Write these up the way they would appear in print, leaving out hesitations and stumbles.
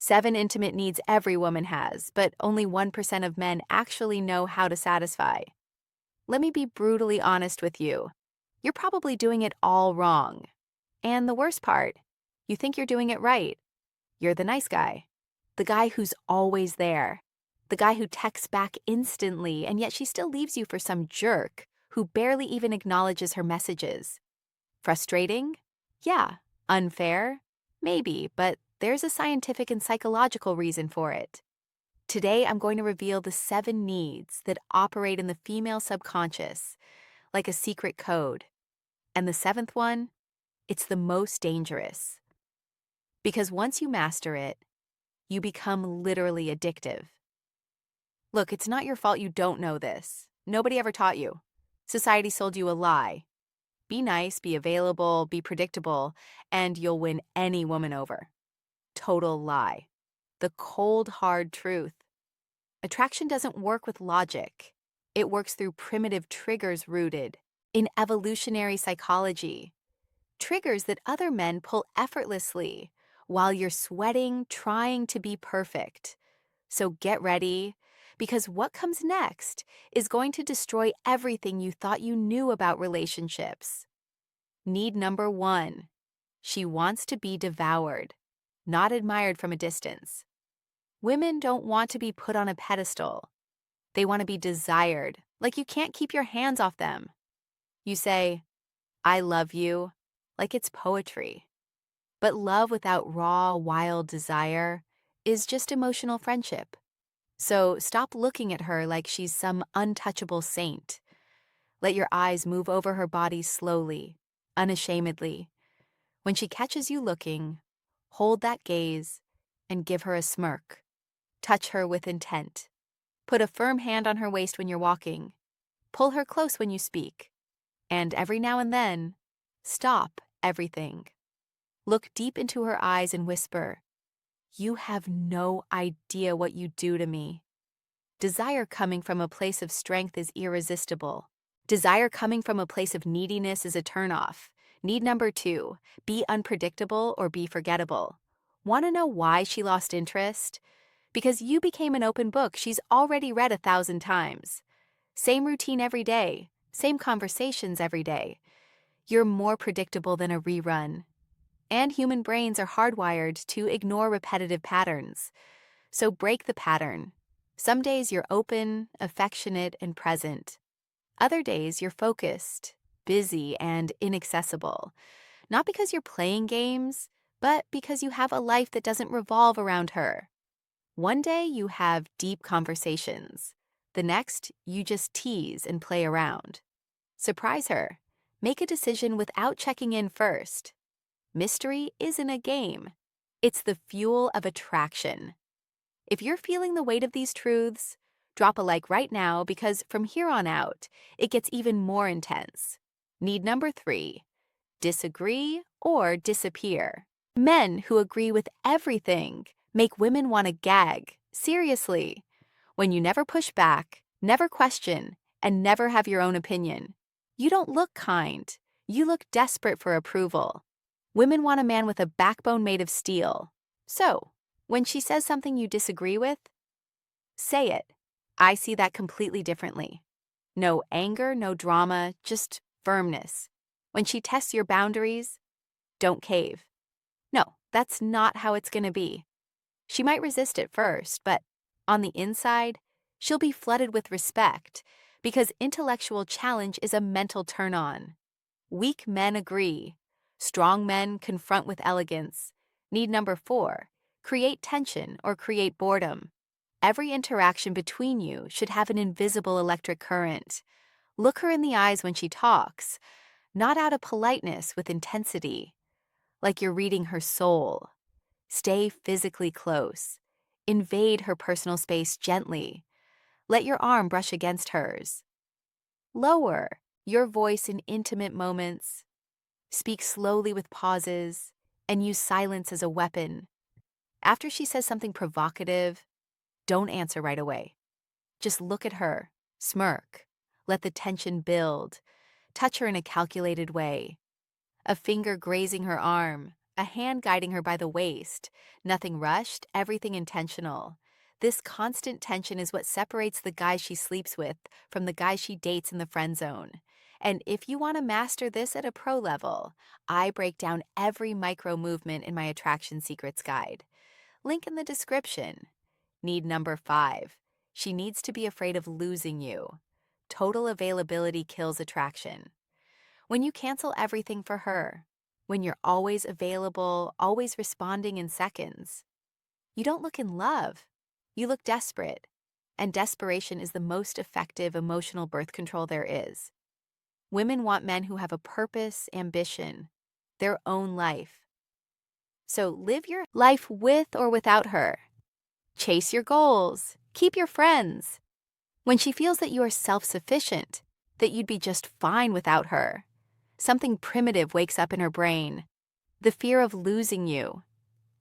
7 intimate needs every woman has, but only 1% of men actually know how to satisfy. Let me be brutally honest with you. You're probably doing it all wrong. And the worst part, you think you're doing it right. You're the nice guy. The guy who's always there. The guy who texts back instantly, and yet she still leaves you for some jerk who barely even acknowledges her messages. Frustrating? Yeah. Unfair? Maybe, but there's a scientific and psychological reason for it. Today, I'm going to reveal the 7 needs that operate in the female subconscious, like a secret code. And the 7th one, it's the most dangerous. Because once you master it, you become literally addictive. Look, it's not your fault you don't know this. Nobody ever taught you. Society sold you a lie. Be nice, be available, be predictable, and you'll win any woman over. Total lie. The cold, hard truth. Attraction doesn't work with logic. It works through primitive triggers rooted in evolutionary psychology. Triggers that other men pull effortlessly while you're sweating, trying to be perfect. So get ready, because what comes next is going to destroy everything you thought you knew about relationships. Need number 1. She wants to be devoured, not admired from a distance. Women don't want to be put on a pedestal. They want to be desired, like you can't keep your hands off them. You say, "I love you," like it's poetry. But love without raw, wild desire is just emotional friendship. So stop looking at her like she's some untouchable saint. Let your eyes move over her body slowly, unashamedly. When she catches you looking, hold that gaze and give her a smirk. Touch her with intent. Put a firm hand on her waist when you're walking. Pull her close when you speak. And every now and then, stop everything. Look deep into her eyes and whisper, "You have no idea what you do to me." Desire coming from a place of strength is irresistible. Desire coming from a place of neediness is a turnoff. Need number 2, be unpredictable or be forgettable. Want to know why she lost interest? Because you became an open book she's already read 1,000 times. Same routine every day, same conversations every day. You're more predictable than a rerun. And human brains are hardwired to ignore repetitive patterns. So break the pattern. Some days you're open, affectionate, and present. Other days you're focused, busy, and inaccessible. Not because you're playing games, but because you have a life that doesn't revolve around her. One day you have deep conversations. The next, you just tease and play around. Surprise her. Make a decision without checking in first. Mystery isn't a game. It's the fuel of attraction. If you're feeling the weight of these truths, drop a like right now, because from here on out, it gets even more intense. Need number 3, disagree or disappear. Men who agree with everything make women want to gag. Seriously. When you never push back, never question, and never have your own opinion, you don't look kind. You look desperate for approval. Women want a man with a backbone made of steel. So, when she says something you disagree with, say it. I see that completely differently. No anger, no drama, just firmness. When she tests your boundaries, don't cave. No, that's not how it's going to be. She might resist at first, but on the inside, she'll be flooded with respect, because intellectual challenge is a mental turn-on. Weak men agree. Strong men confront with elegance. Need number 4, create tension or create boredom. Every interaction between you should have an invisible electric current. Look her in the eyes when she talks, not out of politeness, with intensity, like you're reading her soul. Stay physically close. Invade her personal space gently. Let your arm brush against hers. Lower your voice in intimate moments. Speak slowly with pauses, and use silence as a weapon. After she says something provocative, don't answer right away. Just look at her, smirk, let the tension build, touch her in a calculated way. A finger grazing her arm, a hand guiding her by the waist. Nothing rushed, everything intentional. This constant tension is what separates the guys she sleeps with from the guys she dates in the friend zone. And if you want to master this at a pro level, I break down every micro movement in my Attraction Secrets guide. Link in the description. Need number 5. She needs to be afraid of losing you. Total availability kills attraction. When you cancel everything for her, when you're always available, always responding in seconds, you don't look in love. You look desperate. And desperation is the most effective emotional birth control there is. Women want men who have a purpose, ambition, their own life. So live your life with or without her. Chase your goals. Keep your friends. When she feels that you are self-sufficient, that you'd be just fine without her, something primitive wakes up in her brain. The fear of losing you.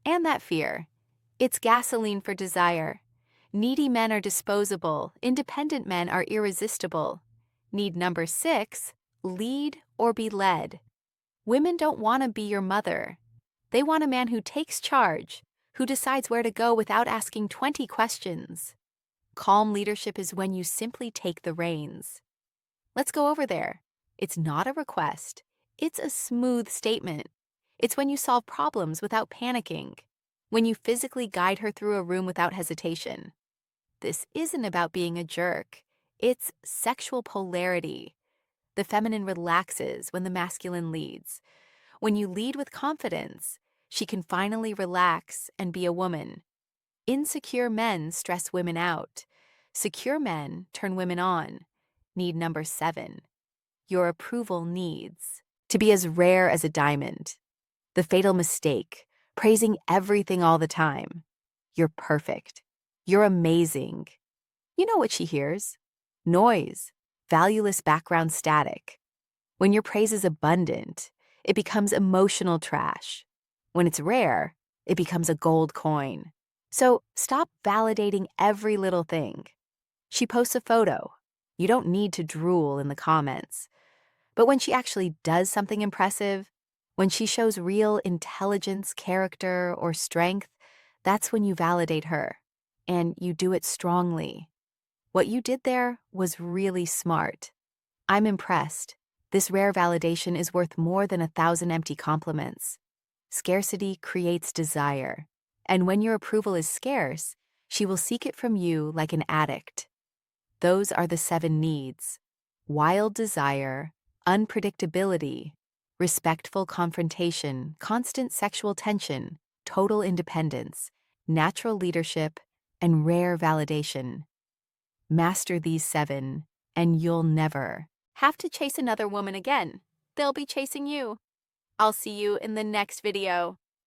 And that fear, it's gasoline for desire. Needy men are disposable. Independent men are irresistible. Need number 6, lead or be led. Women don't want to be your mother. They want a man who takes charge, who decides where to go without asking 20 questions. Calm leadership is when you simply take the reins. Let's go over there. It's not a request. It's a smooth statement. It's when you solve problems without panicking, when you physically guide her through a room without hesitation. This isn't about being a jerk. It's sexual polarity. The feminine relaxes when the masculine leads. When you lead with confidence, she can finally relax and be a woman. Insecure men stress women out. Secure men turn women on. Need number 7. Your approval needs to be as rare as a diamond. The fatal mistake, praising everything all the time. You're perfect. You're amazing. You know what she hears? Noise, valueless background static. When your praise is abundant, it becomes emotional trash. When it's rare, it becomes a gold coin. So stop validating every little thing. She posts a photo. You don't need to drool in the comments. But when she actually does something impressive, when she shows real intelligence, character, or strength, that's when you validate her. And you do it strongly. What you did there was really smart. I'm impressed. This rare validation is worth more than 1,000 empty compliments. Scarcity creates desire. And when your approval is scarce, she will seek it from you like an addict. Those are the 7 needs: wild desire, unpredictability, respectful confrontation, constant sexual tension, total independence, natural leadership, and rare validation. Master these 7, and you'll never have to chase another woman again. They'll be chasing you. I'll see you in the next video.